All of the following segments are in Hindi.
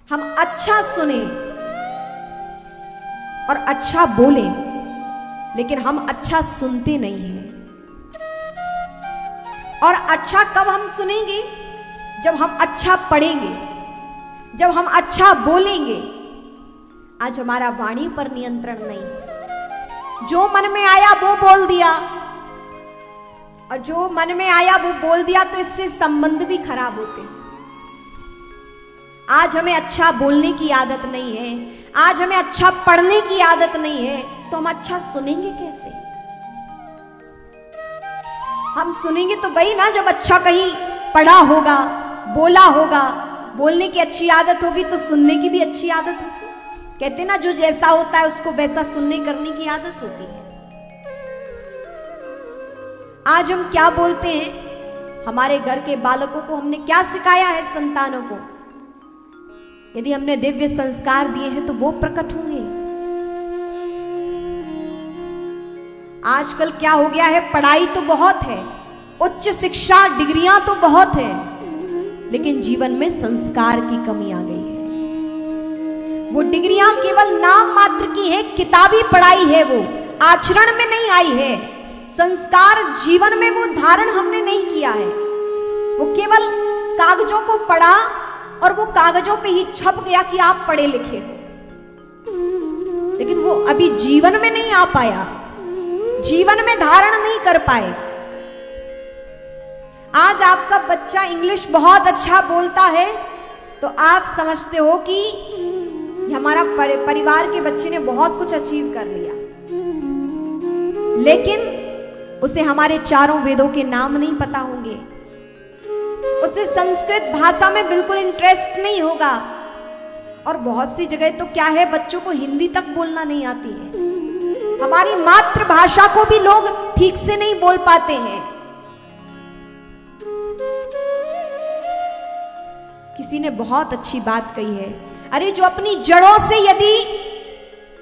हम अच्छा सुने और अच्छा बोले, लेकिन हम अच्छा सुनते नहीं हैं। और अच्छा कब हम सुनेंगे? जब हम अच्छा पढ़ेंगे, जब हम अच्छा बोलेंगे। आज हमारा वाणी पर नियंत्रण नहीं, जो मन में आया वो बोल दिया, और जो मन में आया वो बोल दिया तो इससे संबंध भी खराब होते हैं। आज हमें अच्छा बोलने की आदत नहीं है, आज हमें अच्छा पढ़ने की आदत नहीं है, तो हम अच्छा सुनेंगे कैसे? हम सुनेंगे तो वही ना जब अच्छा कहीं पढ़ा होगा, बोला होगा। बोलने की अच्छी आदत होगी तो सुनने की भी अच्छी आदत होगी। कहते ना जो जैसा होता है उसको वैसा सुनने करने की आदत होती है। आज हम क्या बोलते हैं? हमारे घर के बालकों को हमने क्या सिखाया है? संतानों को यदि हमने दिव्य संस्कार दिए हैं तो वो प्रकट होंगे। आजकल क्या हो गया है? पढ़ाई तो बहुत है, उच्च शिक्षा डिग्रियां तो बहुत है, लेकिन जीवन में संस्कार की कमी आ गई है। वो डिग्रियां केवल नाम मात्र की है, किताबी पढ़ाई है, वो आचरण में नहीं आई है। संस्कार जीवन में वो धारण हमने नहीं किया है। वो केवल कागजों को पढ़ा और वो कागजों पे ही छप गया कि आप पढ़े लिखे हो, लेकिन वो अभी जीवन में नहीं आ पाया, जीवन में धारण नहीं कर पाए। आज आपका बच्चा इंग्लिश बहुत अच्छा बोलता है तो आप समझते हो कि हमारा परिवार के बच्चे ने बहुत कुछ अचीव कर लिया, लेकिन उसे हमारे चारों वेदों के नाम नहीं पता होंगे, उसे संस्कृत भाषा में बिल्कुल इंटरेस्ट नहीं होगा। और बहुत सी जगह तो क्या है, बच्चों को हिंदी तक बोलना नहीं आती है। हमारी मातृभाषा को भी लोग ठीक से नहीं बोल पाते हैं। किसी ने बहुत अच्छी बात कही है, अरे जो अपनी जड़ों से यदि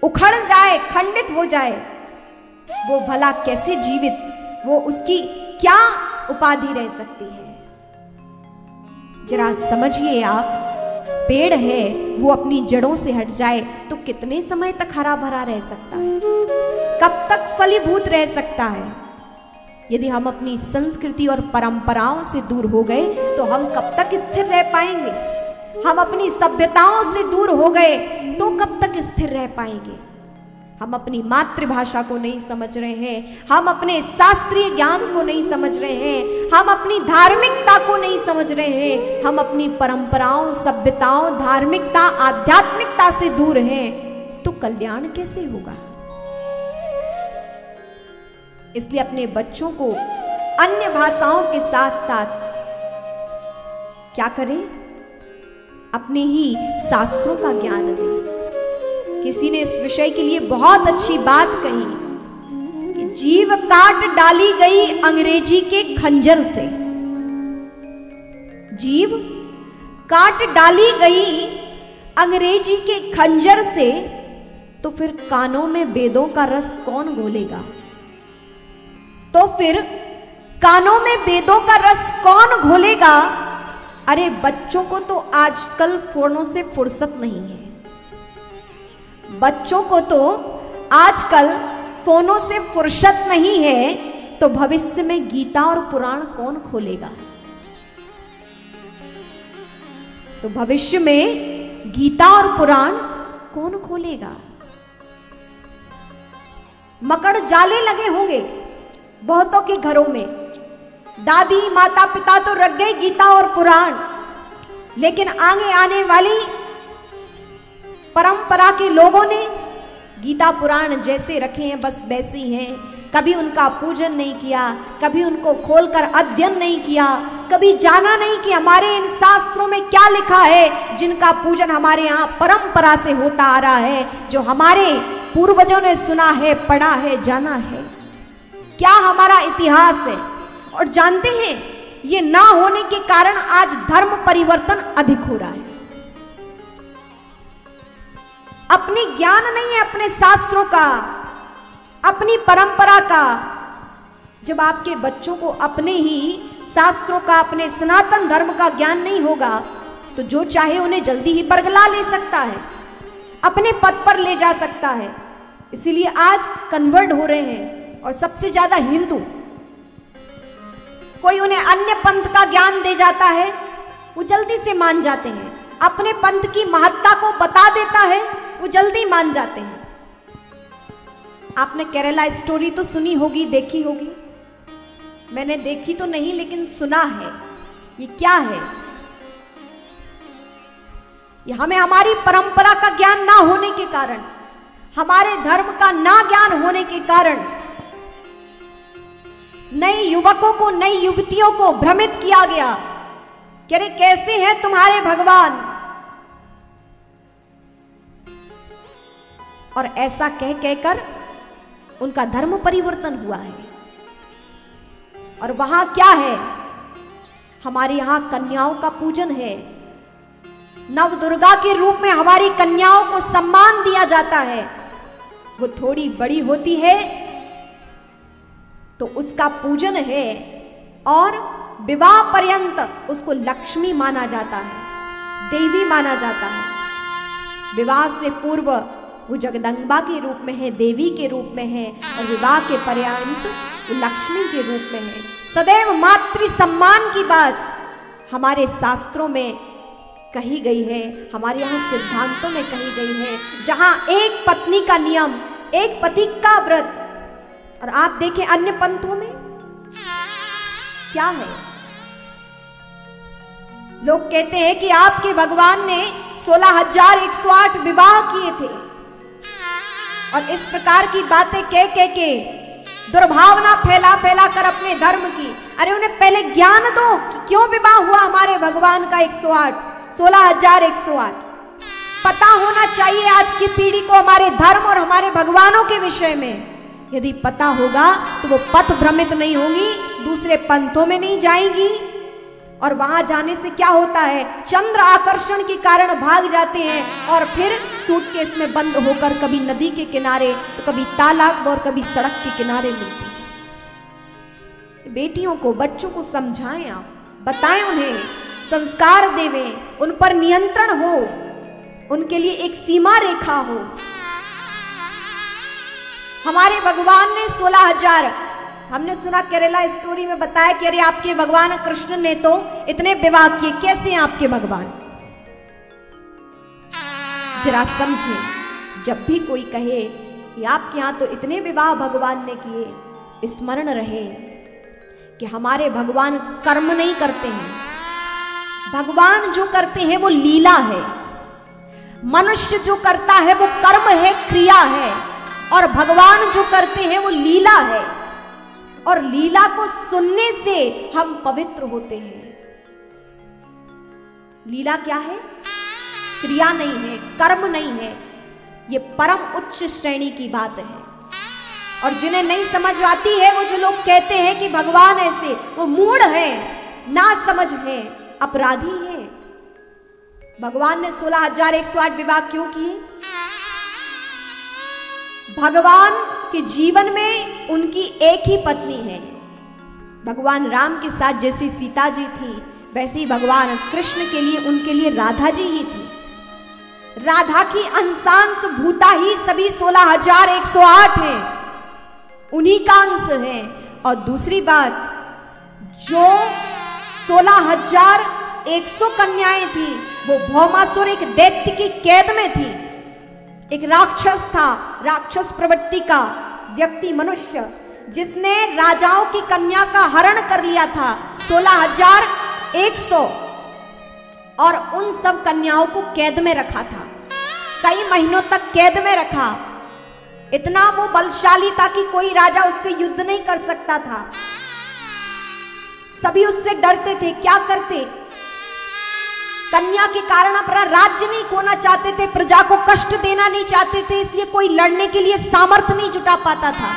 उखड़ जाए, खंडित हो जाए, वो भला कैसे जीवित, वो उसकी क्या उपाधि रह सकती है? जरा समझिए आप, पेड़ है वो अपनी जड़ों से हट जाए तो कितने समय तक हरा भरा रह सकता है, कब तक फलीभूत रह सकता है? यदि हम अपनी संस्कृति और परंपराओं से दूर हो गए तो हम कब तक स्थिर रह पाएंगे? हम अपनी सभ्यताओं से दूर हो गए तो कब तक स्थिर रह पाएंगे? हम अपनी मातृभाषा को नहीं समझ रहे हैं, हम अपने शास्त्रीय ज्ञान को नहीं समझ रहे हैं, हम अपनी धार्मिकता को नहीं समझ रहे हैं, हम अपनी परंपराओं, सभ्यताओं, धार्मिकता, आध्यात्मिकता से दूर हैं, तो कल्याण कैसे होगा? इसलिए अपने बच्चों को अन्य भाषाओं के साथ साथ क्या करें? अपने ही शास्त्रों का ज्ञान दें। किसी ने इस विषय के लिए बहुत अच्छी बात कही कि जीव काट डाली गई अंग्रेजी के खंजर से। जीव काट डाली गई अंग्रेजी के खंजर से, तो फिर कानों में वेदों का रस कौन घोलेगा? तो फिर कानों में वेदों का रस कौन घोलेगा? अरे बच्चों को तो आजकल फोनों से फुर्सत नहीं है, बच्चों को तो आजकल फोनों से फुर्सत नहीं है, तो भविष्य में गीता और पुराण कौन खोलेगा? तो भविष्य में गीता और पुराण कौन खोलेगा? मकड़ जाले लगे होंगे बहुतों के घरों में, दादी माता पिता तो रख गए गीता और पुराण, लेकिन आगे आने वाली परंपरा के लोगों ने गीता पुराण जैसे रखे हैं बस वैसे ही हैं। कभी उनका पूजन नहीं किया, कभी उनको खोलकर अध्ययन नहीं किया, कभी जाना नहीं कि हमारे इन शास्त्रों में क्या लिखा है, जिनका पूजन हमारे यहाँ परंपरा से होता आ रहा है, जो हमारे पूर्वजों ने सुना है, पढ़ा है, जाना है, क्या हमारा इतिहास है। और जानते हैं, ये ना होने के कारण आज धर्म परिवर्तन अधिक हो रहा है। अपनी ज्ञान नहीं है अपने शास्त्रों का, अपनी परंपरा का। जब आपके बच्चों को अपने ही शास्त्रों का, अपने सनातन धर्म का ज्ञान नहीं होगा, तो जो चाहे उन्हें जल्दी ही बरगला ले सकता है, अपने पद पर ले जा सकता है। इसीलिए आज कन्वर्ट हो रहे हैं, और सबसे ज्यादा हिंदू। कोई उन्हें अन्य पंथ का ज्ञान दे जाता है, वो जल्दी से मान जाते हैं। अपने पंथ की महत्ता को बता देता है, वो जल्दी मान जाते हैं। आपने केरला स्टोरी तो सुनी होगी, देखी होगी। मैंने देखी तो नहीं, लेकिन सुना है। ये क्या है? ये हमें हमारी परंपरा का ज्ञान ना होने के कारण, हमारे धर्म का ना ज्ञान होने के कारण नए युवकों को, नई युवतियों को भ्रमित किया गया कि अरे कैसे हैं तुम्हारे भगवान, और ऐसा कह कहकर उनका धर्म परिवर्तन हुआ है। और वहां क्या है? हमारे यहां कन्याओं का पूजन है। नव दुर्गा के रूप में हमारी कन्याओं को सम्मान दिया जाता है। वो थोड़ी बड़ी होती है तो उसका पूजन है, और विवाह पर्यंत उसको लक्ष्मी माना जाता है, देवी माना जाता है। विवाह से पूर्व वो जगदम्बा के रूप में है, देवी के रूप में है, और विवाह के पर्यंत वो लक्ष्मी के रूप में है। सदैव मातृ सम्मान की बात हमारे शास्त्रों में कही गई है, हमारे यहाँ सिद्धांतों में कही गई है। जहां एक पत्नी का नियम, एक पति का व्रत, और आप देखें अन्य पंथों में क्या है। लोग कहते हैं कि आपके भगवान ने 16,108 विवाह किए थे, और इस प्रकार की बातें कह के दुर्भावना फैला फैला कर अपने धर्म की। अरे उन्हें पहले ज्ञान दो कि क्यों विवाह हुआ हमारे भगवान का 16,108। पता होना चाहिए आज की पीढ़ी को हमारे धर्म और हमारे भगवानों के विषय में। यदि पता होगा तो वो पथ भ्रमित नहीं होंगी, दूसरे पंथों में नहीं जाएंगी। और वहां जाने से क्या होता है? चंद्र आकर्षण के कारण भाग जाते हैं, और फिर सूटकेस में बंद होकर कभी नदी के किनारे, तो कभी तालाब, और कभी सड़क के किनारे मिलते हैं। बेटियों को, बच्चों को समझाएं, आप बताएं, उन्हें संस्कार देवें, उन पर नियंत्रण हो, उनके लिए एक सीमा रेखा हो। हमारे भगवान ने 16,000, हमने सुना केरला स्टोरी में बताया कि अरे आपके भगवान कृष्ण ने तो इतने विवाह किए। कैसे हैं आपके भगवान? जरा समझे, जब भी कोई कहे कि आपके यहां तो इतने विवाह भगवान ने किए, स्मरण रहे कि हमारे भगवान कर्म नहीं करते हैं। भगवान जो करते हैं वो लीला है। मनुष्य जो करता है वो कर्म है, क्रिया है, और भगवान जो करते हैं वो लीला है। और लीला को सुनने से हम पवित्र होते हैं। लीला क्या है? क्रिया नहीं है, कर्म नहीं है, ये परम उच्च श्रेणी की बात है। और जिन्हें नहीं समझ आती है, वो जो लोग कहते हैं कि भगवान ऐसे, वो मूढ़ है, ना समझ है, अपराधी है। भगवान ने 16,108 विवाह क्यों किए? भगवान के जीवन में उनकी एक ही पत्नी है। भगवान राम के साथ जैसी सीता जी थी, वैसे ही भगवान कृष्ण के लिए, उनके लिए राधा जी ही थी। राधा की अंशांश भूता ही सभी 16,108 हैं, उन्हीं का अंश है। और दूसरी बात, जो 16,100 कन्याएं थी, वो भौमासुर एक दैत्य की कैद में थी। एक राक्षस था, राक्षस प्रवृत्ति का व्यक्ति, मनुष्य, जिसने राजाओं की कन्या का हरण कर लिया था, 16,100, और उन सब कन्याओं को कैद में रखा था। कई महीनों तक कैद में रखा। इतना वो बलशाली था कि कोई राजा उससे युद्ध नहीं कर सकता था। सभी उससे डरते थे। क्या करते? कन्या के कारण अपना राज्य नहीं खोना चाहते थे, प्रजा को कष्ट देना नहीं चाहते थे, इसलिए कोई लड़ने के लिए सामर्थ्य नहीं जुटा पाता था।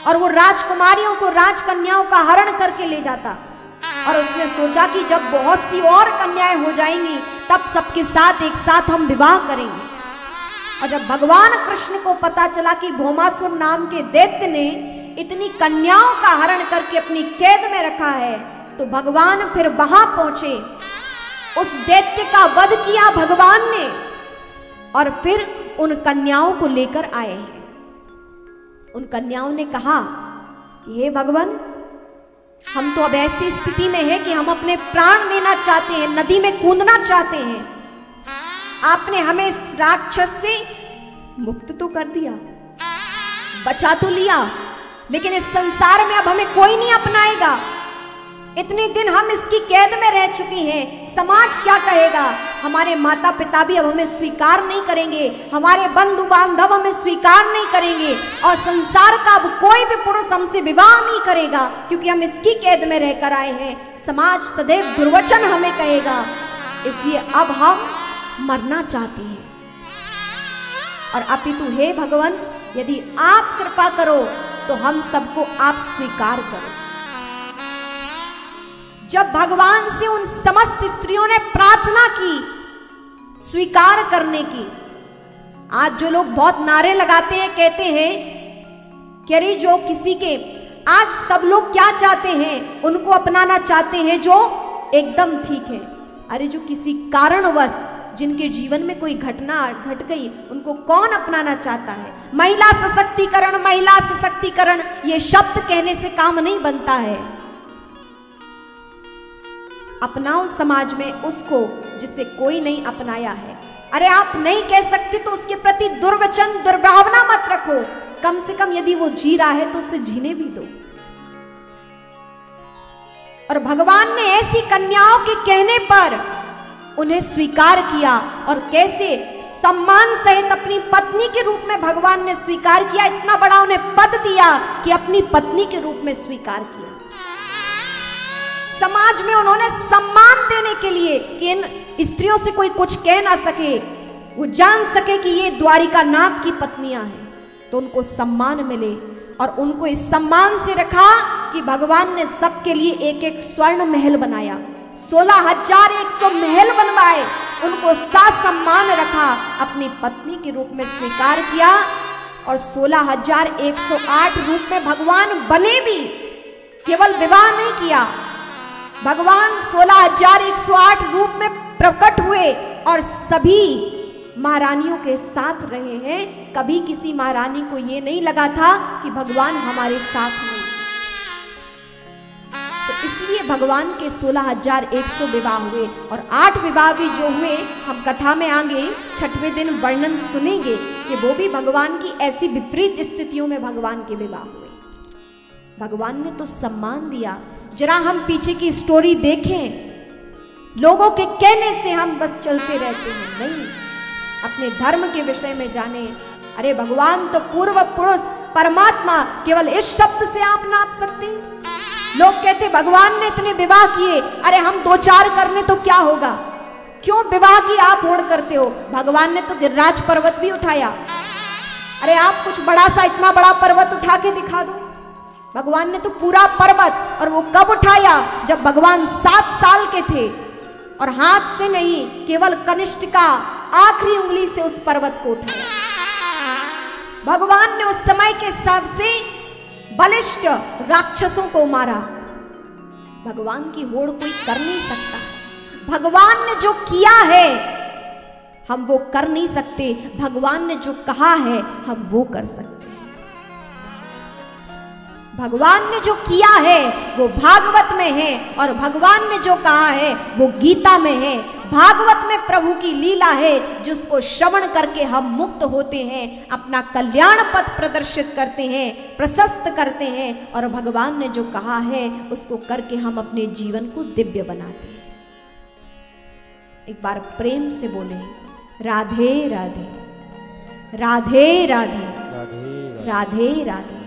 और वो राजकुमारियों को, राजकन्याओं का हरण करके ले जाता। और उसने सोचा कि जब बहुत सी और कन्याएं हो जाएंगी, तब सबके साथ एक साथ हम विवाह करेंगे। और जब भगवान कृष्ण को पता चला कि भौमासुर नाम के दैत्य ने इतनी कन्याओं का हरण करके अपनी कैद में रखा है, तो भगवान फिर वहां पहुंचे उस दैत्य का वध किया भगवान ने और फिर उन कन्याओं को लेकर आए हैं। उन कन्याओं ने कहा, हे भगवान, हम तो अब ऐसी स्थिति में हैं कि हम अपने प्राण देना चाहते हैं, नदी में कूदना चाहते हैं। आपने हमें इस राक्षस से मुक्त तो कर दिया, बचा तो लिया, लेकिन इस संसार में अब हमें कोई नहीं अपनाएगा। इतने दिन हम इसकी कैद में रह चुके हैं, समाज क्या कहेगा? हमारे माता पिता भी अब हमें स्वीकार नहीं करेंगे, हमारे बंधु बांधव हमें स्वीकार नहीं करेंगे और संसार का अब कोई भी पुरुष हमसे विवाह नहीं करेगा, क्योंकि हम इसकी कैद में रहकर आए हैं। समाज सदैव दुर्वचन हमें कहेगा, इसलिए अब हम मरना चाहते हैं। और अपितु हे भगवान, यदि आप कृपा करो तो हम सबको आप स्वीकार करो। जब भगवान से उन समस्त स्त्रियों ने प्रार्थना की स्वीकार करने की, आज जो लोग बहुत नारे लगाते हैं, कहते हैं कि अरे जो किसी के, आज सब लोग क्या चाहते हैं, उनको अपनाना चाहते हैं जो एकदम ठीक है। अरे जो किसी कारणवश जिनके जीवन में कोई घटना घट गई, उनको कौन अपनाना चाहता है? महिला सशक्तिकरण, महिला सशक्तिकरण, ये शब्द कहने से काम नहीं बनता है। अपनाओ समाज में उसको जिसे कोई नहीं अपनाया है। अरे आप नहीं कह सकते तो उसके प्रति दुर्वचन, दुर्भावना मत रखो। कम से कम यदि वो जी रहा है तो उसे जीने भी दो। और भगवान ने ऐसी कन्याओं के कहने पर उन्हें स्वीकार किया, और कैसे सम्मान सहित अपनी पत्नी के रूप में भगवान ने स्वीकार किया। इतना बड़ा उन्हें पद दिया कि अपनी पत्नी के रूप में स्वीकार किया। समाज में उन्होंने सम्मान देने के लिए कि इन स्त्रियों से कोई कुछ कह ना सके, वो जान सके कि ये द्वारिका नाथ की पत्नियां हैं, तो उनको सम्मान मिले। और उनको इस सम्मान से रखा कि भगवान ने सबके लिए एक एक स्वर्ण महल बनाया, 16,100 महल बनवाए, उनको साथ सम्मान रखा, अपनी पत्नी के रूप में स्वीकार किया। और 16,108 रूप में भगवान बने भी, केवल विवाह नहीं किया, भगवान 16,108 रूप में प्रकट हुए और सभी महारानियों के साथ रहे हैं। कभी किसी महारानी को ये नहीं लगा था कि भगवान हमारे साथ नहीं। तो इसलिए भगवान के 16,100 विवाह हुए, और 8 विवाह भी जो हुए हम कथा में आगे 6वें दिन वर्णन सुनेंगे कि वो भी भगवान की ऐसी विपरीत स्थितियों में भगवान के विवाह हुए। भगवान ने तो सम्मान दिया। जरा हम पीछे की स्टोरी देखें, लोगों के कहने से हम बस चलते रहते हैं, नहीं, अपने धर्म के विषय में जाने। अरे भगवान तो पूर्व पुरुष परमात्मा, केवल इस शब्द से आप नाप सकते हैं। लोग कहते भगवान ने इतने विवाह किए, अरे हम 2-4 करने तो क्या होगा? क्यों विवाह की आप होड़ करते हो? भगवान ने तो गिरिराज पर्वत भी उठाया। अरे आप कुछ बड़ा सा, इतना बड़ा पर्वत उठा के दिखा दो। भगवान ने तो पूरा पर्वत, और वो कब उठाया? जब भगवान 7 साल के थे, और हाथ से नहीं, केवल कनिष्ठ का आखिरी उंगली से उस पर्वत को उठाया। भगवान ने उस समय के सबसे बलिष्ठ राक्षसों को मारा। भगवान की होड़ कोई कर नहीं सकता। भगवान ने जो किया है हम वो कर नहीं सकते, भगवान ने जो कहा है हम वो कर सकते हैं। भगवान ने जो किया है वो भागवत में है, और भगवान ने जो कहा है वो गीता में है। भागवत में प्रभु की लीला है, जिसको श्रवण करके हम मुक्त होते हैं, अपना कल्याण पथ प्रदर्शित करते हैं, प्रशस्त करते हैं, और भगवान ने जो कहा है उसको करके हम अपने जीवन को दिव्य बनाते हैं। एक बार प्रेम से बोले, राधे राधे, राधे राधे, राधे राधे, राधे राधे।